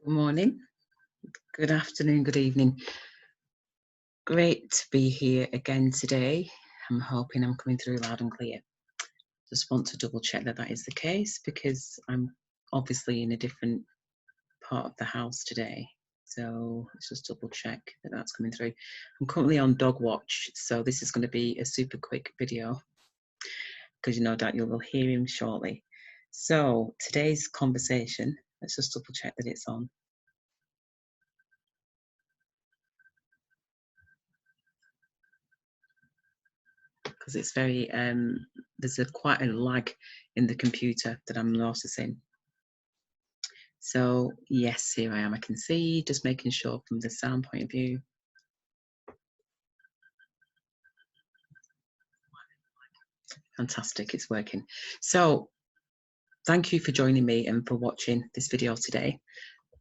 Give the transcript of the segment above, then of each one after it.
Good morning, good afternoon, good evening. Great to be here again today. I'm hoping I'm coming through loud and clear. Just want to double check that that is the case because I'm obviously in a different part of the house today. So let's just double check that that's coming through. I'm currently on dog watch, so this is going to be a super quick video because you know that you will hear him shortly. So today's conversation, let's just double check that it's on. Because it's very there's quite a lag in the computer that I'm noticing. So yes, here I am. I can see, just making sure from the sound point of view. Fantastic, it's working. So thank you for joining me and for watching this video today.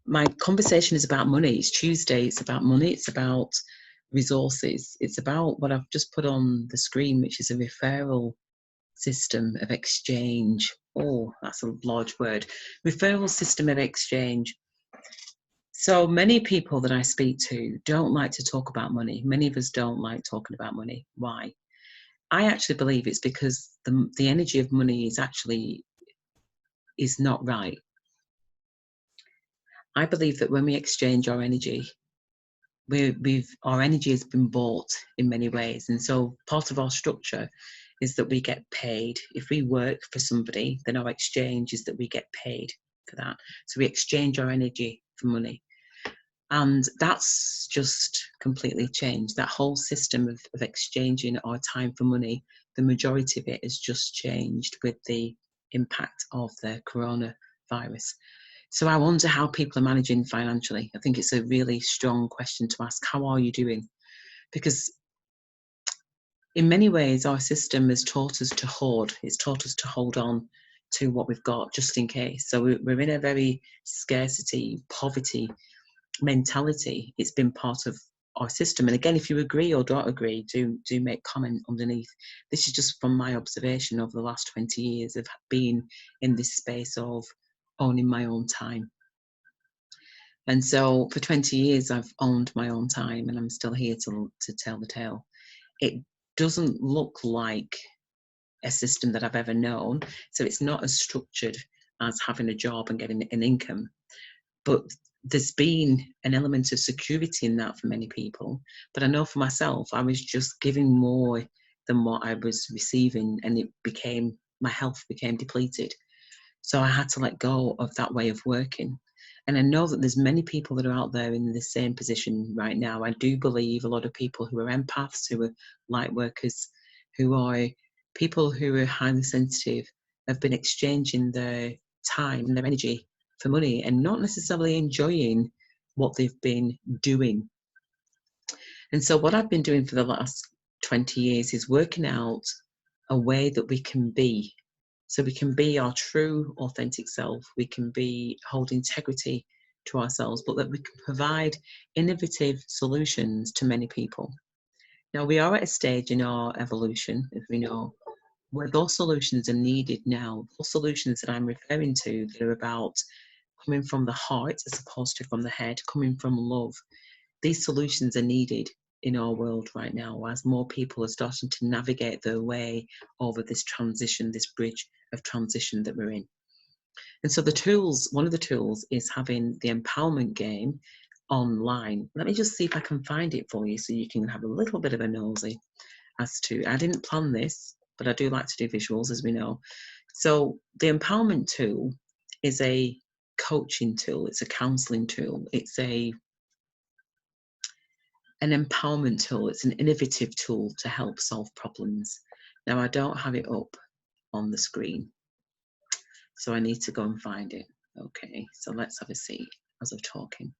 My conversation is about money. It's Tuesday, it's about money, it's about resources. It's about what I've just put on the screen, which is a referral system of exchange. Oh, that's a large word. Referral system of exchange. So many people that I speak to don't like to talk about money. Many of us don't like talking about money. Why? I actually believe it's because the energy of money is not right. I believe that when we exchange our energy, our energy has been bought in many ways. And so part of our structure is that we get paid. If we work for somebody, then our exchange is that we get paid for that. So we exchange our energy for money. And that's just completely changed. That whole system of exchanging our time for money, the majority of it has just changed with the impact of the coronavirus. So I wonder how people are managing financially. I think it's a really strong question to ask. How are you doing? Because in many ways, our system has taught us to hoard. It's taught us to hold on to what we've got just in case. So we're in a very scarcity, poverty mentality. It's been part of our system. And again, if you agree or don't agree, do make comment underneath. This is just from my observation over the last 20 years of being in this space of owning my own time. And so for 20 years, I've owned my own time and I'm still here to tell the tale. It doesn't look like a system that I've ever known. So it's not as structured as having a job and getting an income. But there's been an element of security in that for many people. But I know for myself, I was just giving more than what I was receiving, and my health became depleted. So I had to let go of that way of working. And I know that there's many people that are out there in the same position right now. I do believe a lot of people who are empaths, who are light workers, who are people who are highly sensitive, have been exchanging their time and their energy for money and not necessarily enjoying what they've been doing. And so what I've been doing for the last 20 years is working out a way that we can be. So we can be our true, authentic self. We can hold integrity to ourselves, but that we can provide innovative solutions to many people. Now, we are at a stage in our evolution, as we know, where those solutions are needed now. Those solutions that I'm referring to, that are about coming from the heart as opposed to from the head, coming from love. These solutions are needed in our world right now as more people are starting to navigate their way over this transition, this bridge of transition that we're in. And so one of the tools is having the empowerment game online. Let me just see if I can find it for you so you can have a little bit of a nosy as to, I didn't plan this, but I do like to do visuals, as we know. So the empowerment tool is a coaching tool, it's a counseling tool, it's an empowerment tool, it's an innovative tool to help solve problems. Now, I don't have it up on the screen, so I need to go and find it. Okay, so let's have a see as I'm talking.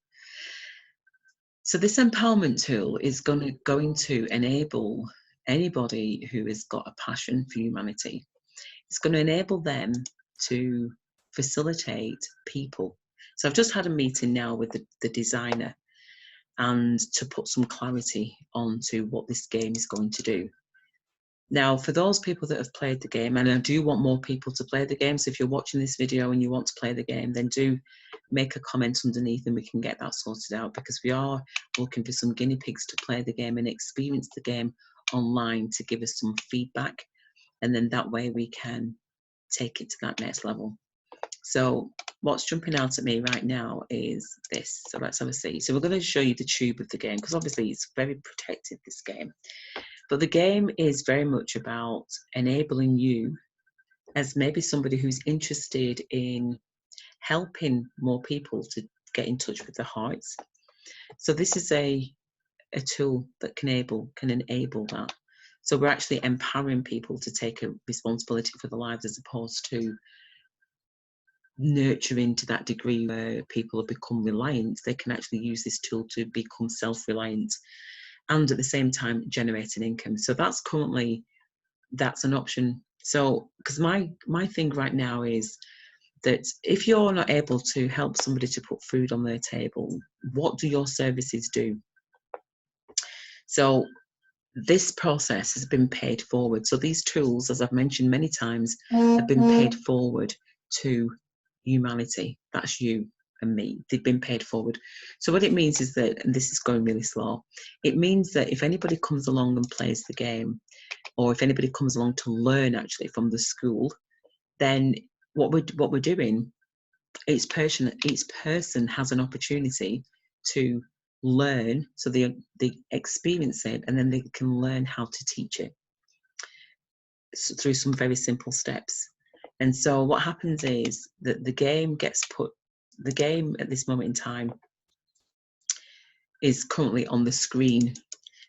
So this empowerment tool is going to enable anybody who has got a passion for humanity. It's going to enable them to facilitate people. So I've just had a meeting now with the designer and to put some clarity onto what this game is going to do. Now, for those people that have played the game, and I do want more people to play the game, so if you're watching this video and you want to play the game, then do make a comment underneath and we can get that sorted out, because we are looking for some guinea pigs to play the game and experience the game online to give us some feedback. And then that way we can take it to that next level. So what's jumping out at me right now is this. So let's have a see. So we're going to show you the tube of the game, because obviously it's very protected, this game. But the game is very much about enabling you, as maybe somebody who's interested in helping more people to get in touch with their hearts. So this is a tool that can enable that. So we're actually empowering people to take a responsibility for their lives, as opposed to nurturing to that degree where people have become reliant. They can actually use this tool to become self-reliant and at the same time generate an income. So that's an option. So because my thing right now is that if you're not able to help somebody to put food on their table, what do your services do? So this process has been paid forward. So these tools, as I've mentioned many times, have been paid forward to humanity. That's you and me. They've been paid forward. So what it means is that, and this is going really slow, it means that if anybody comes along and plays the game, or if anybody comes along to learn actually from the school, then what we're doing, each person has an opportunity to learn. So they experience it, and then they can learn how to teach it through some very simple steps. And so what happens is that the game at this moment in time is currently on the screen.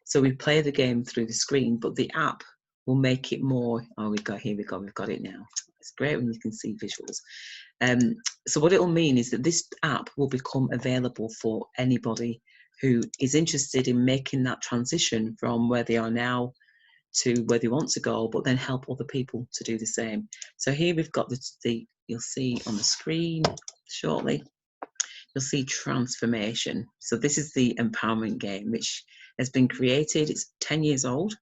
So we play the game through the screen, but the app will make it more. Oh, we've got it now. It's great when you can see visuals. So what it will mean is that this app will become available for anybody who is interested in making that transition from where they are now to where they want to go, but then help other people to do the same. So here we've got the you'll see on the screen shortly, you'll see transformation. So this is the empowerment game, which has been created. It's 10 years old,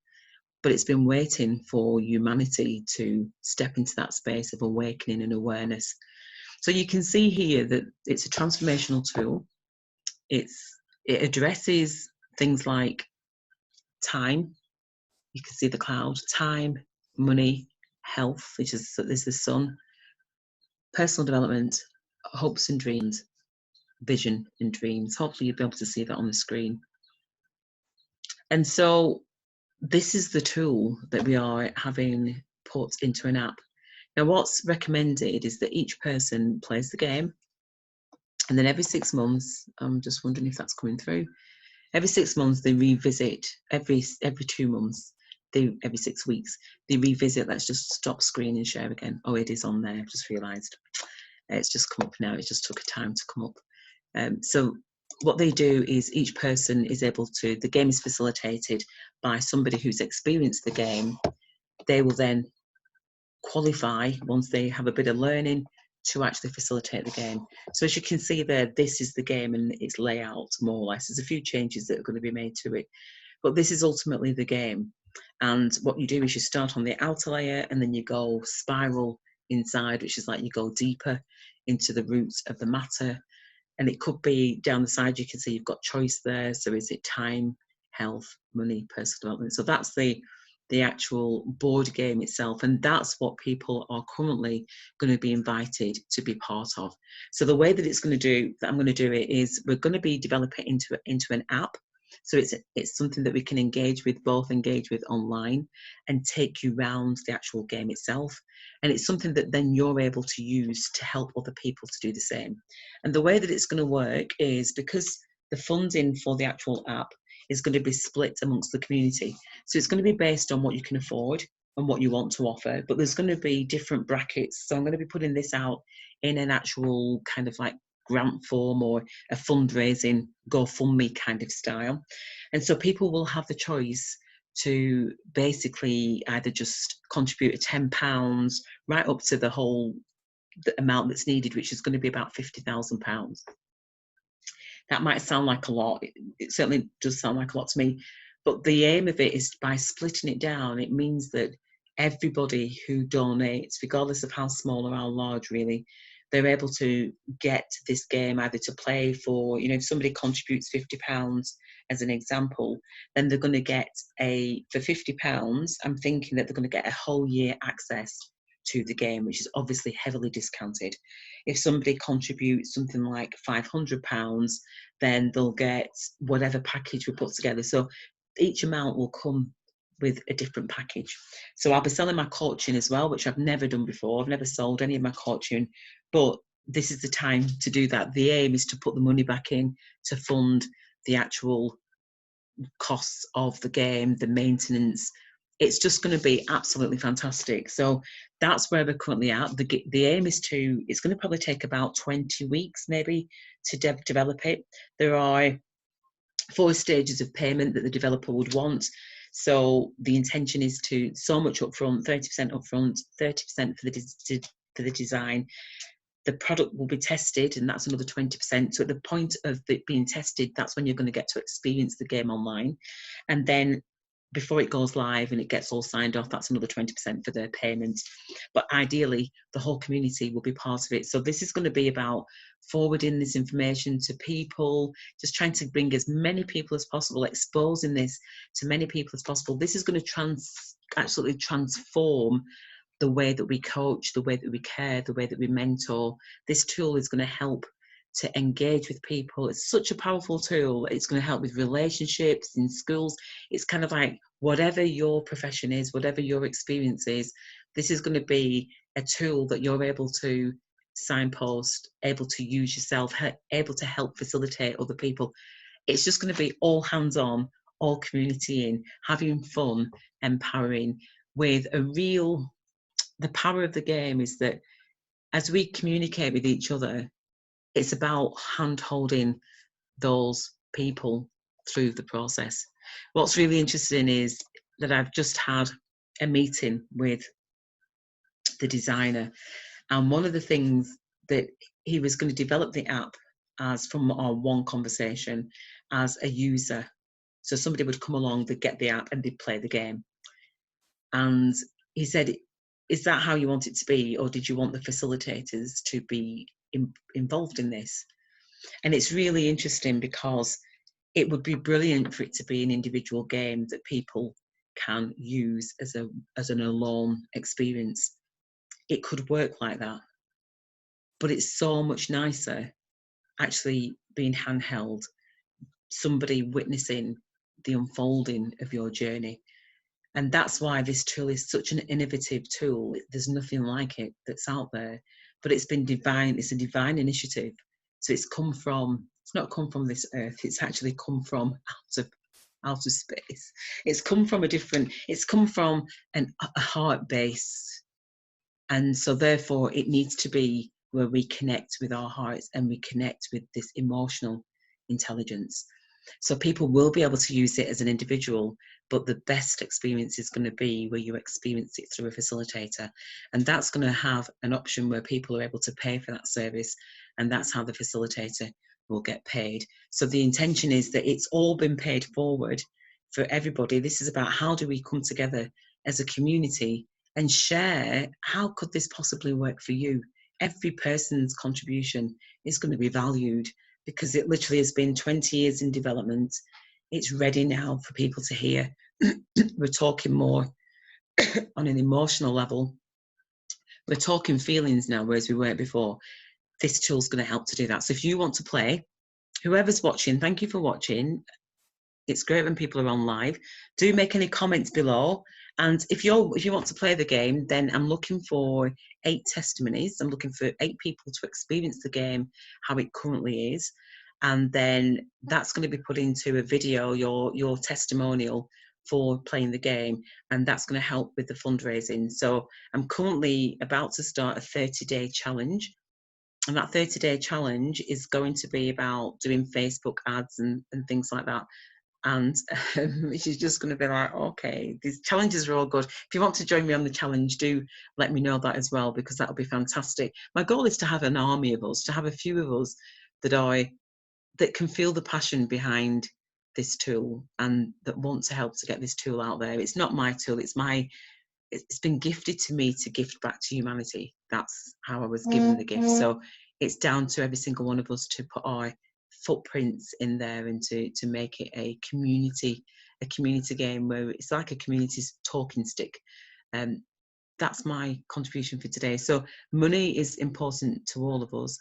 but it's been waiting for humanity to step into that space of awakening and awareness. So you can see here that it's a transformational tool. It addresses things like time. You can see the cloud, time, money, health, which is the sun, personal development, hopes and dreams, vision and dreams. Hopefully you'll be able to see that on the screen. And so this is the tool that we are having put into an app. Now what's recommended is that each person plays the game, and then every 6 months, I'm just wondering if that's coming through, every 6 months they revisit, every 2 months, every 6 weeks, they revisit. Let's just stop screen and share again. Oh, it is on there, I've just realised. It's just come up now, it just took a time to come up. So what they do is each person is able to, the game is facilitated by somebody who's experienced the game. They will then qualify, once they have a bit of learning, to actually facilitate the game. So as you can see there, this is the game and its layout, more or less. There's a few changes that are going to be made to it, but this is ultimately the game. And what you do is you start on the outer layer, and then you go spiral inside, which is like you go deeper into the roots of the matter. And it could be down the side, you can see you've got choice there. So is it time, health, money, personal development? So that's the actual board game itself, and that's what people are currently going to be invited to be part of. So the way that I'm going to do it is we're going to be developing into an app. So it's something that we can engage with online and take you around the actual game itself. And it's something that then you're able to use to help other people to do the same. And the way that it's going to work is, because the funding for the actual app is going to be split amongst the community. So it's going to be based on what you can afford and what you want to offer, but there's going to be different brackets. So I'm going to be putting this out in an actual kind of like grant form or a fundraising GoFundMe kind of style. And so people will have the choice to basically either just contribute £10 right up to the amount that's needed, which is going to be about £50,000. That might sound like a lot. It certainly does sound like a lot to me. But the aim of it is, by splitting it down, it means that everybody who donates, regardless of how small or how large really, they're able to get this game either to play for, you know, if somebody contributes £50 as an example, then they're going to get for £50, I'm thinking that they're going to get a whole year access to the game, which is obviously heavily discounted. If somebody contributes something like £500, then they'll get whatever package we put together. So each amount will come with a different package. So I'll be selling my coaching as well, which I've never done before. I've never sold any of my coaching, but this is the time to do that. The aim is to put the money back in to fund the actual costs of the game, the maintenance. It's just going to be absolutely fantastic. So that's where we're currently at. The aim is it's going to probably take about 20 weeks maybe to develop it. There are 4 stages of payment that the developer would want. So the intention is to so much upfront, 30% upfront, 30% for the design. The product will be tested, and that's another 20%. So at the point of it being tested, that's when you're going to get to experience the game online. And then before it goes live and it gets all signed off, that's another 20% for their payment. But ideally, the whole community will be part of it. So this is going to be about forwarding this information to people, just trying to bring as many people as possible, exposing this to many people as possible. This is going to absolutely transform the way that we coach, the way that we care, the way that we mentor. This tool is going to help to engage with people. It's such a powerful tool. It's going to help with relationships in schools. It's kind of like whatever your profession is, whatever your experience is, this is going to be a tool that you're able to signpost, able to use yourself, able to help facilitate other people. It's just going to be all hands on, all community in, having fun, empowering, with the power of the game is that as we communicate with each other, it's about hand-holding those people through the process. What's really interesting is that I've just had a meeting with the designer, and one of the things that he was going to develop the app as, from our one conversation, as a user. So somebody would come along, they'd get the app and they'd play the game. And he said, is that how you want it to be, or did you want the facilitators to be involved in this? And it's really interesting because it would be brilliant for it to be an individual game that people can use as an alone experience. It could work like that, but it's so much nicer actually being handheld, somebody witnessing the unfolding of your journey. And that's why this tool is such an innovative tool. There's nothing like it that's out there, but it's a divine initiative. So it's not come from this earth, it's actually come from outer space. It's come from a heart base. And so therefore it needs to be where we connect with our hearts and we connect with this emotional intelligence. So people will be able to use it as an individual, but the best experience is going to be where you experience it through a facilitator. And that's going to have an option where people are able to pay for that service. And that's how the facilitator will get paid. So the intention is that it's all been paid forward for everybody. This is about how do we come together as a community and share how could this possibly work for you. Every person's contribution is going to be valued, because it literally has been 20 years in development. It's ready now for people to hear. We're talking more on an emotional level. We're talking feelings now, whereas we weren't before. This tool's going to help to do that. So if you want to play, whoever's watching, thank you for watching. It's great when people are on live. Do make any comments below. And if you want to play the game, then I'm looking for 8 testimonies. I'm looking for 8 people to experience the game, how it currently is. And then that's going to be put into a video, your testimonial for playing the game. And that's going to help with the fundraising. So I'm currently about to start a 30-day challenge. And that 30-day challenge is going to be about doing Facebook ads and things like that. And she's just going to be like, okay, these challenges are all good. If you want to join me on the challenge, do let me know that as well, because that'll be fantastic. My goal is to have an army of us, to have a few of us that can feel the passion behind this tool and that want to help to get this tool out there. It's not my tool, it's my it's been gifted to me to gift back to humanity. That's how I was given the gift. So it's down to every single one of us to put our footprints in there and to make it a community game where it's like a community talking stick. That's my contribution for today. So money is important to all of us.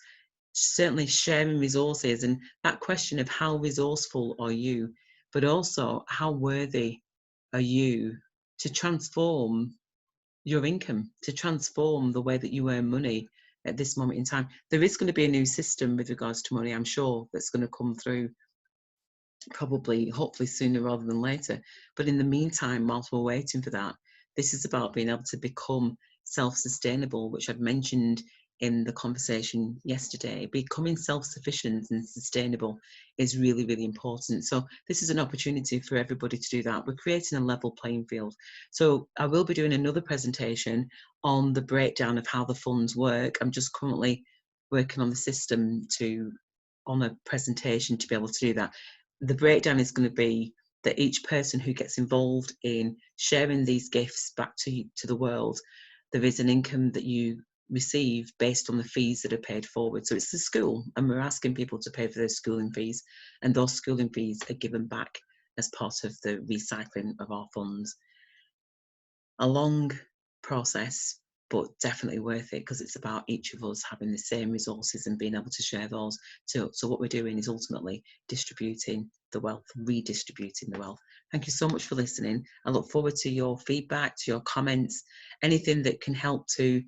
Certainly sharing resources, and that question of how resourceful are you, but also how worthy are you to transform your income, to transform the way that you earn money at this moment in time. There is going to be a new system with regards to money, I'm sure, that's going to come through probably, hopefully sooner rather than later. But in the meantime, whilst we're waiting for that, this is about being able to become self-sustainable, which I've mentioned in the conversation yesterday. Becoming self-sufficient and sustainable is really, really important. So this is an opportunity for everybody to do that. We're creating a level playing field. So I will be doing another presentation on the breakdown of how the funds work. I'm just currently working on the system on a presentation to be able to do that. The breakdown is going to be that each person who gets involved in sharing these gifts back to the world, there is an income that you receive based on the fees that are paid forward. So it's the school, and we're asking people to pay for their schooling fees, and those schooling fees are given back as part of the recycling of our funds. A long process, but definitely worth it, because it's about each of us having the same resources and being able to share those. So what we're doing is ultimately distributing the wealth, redistributing the wealth. Thank you so much for listening. I look forward to your feedback, to your comments, anything that can help to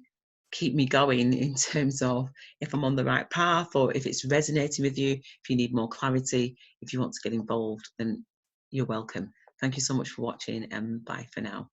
keep me going in terms of if I'm on the right path, or if it's resonating with you, if you need more clarity, if you want to get involved, then you're welcome. Thank you so much for watching, and bye for now.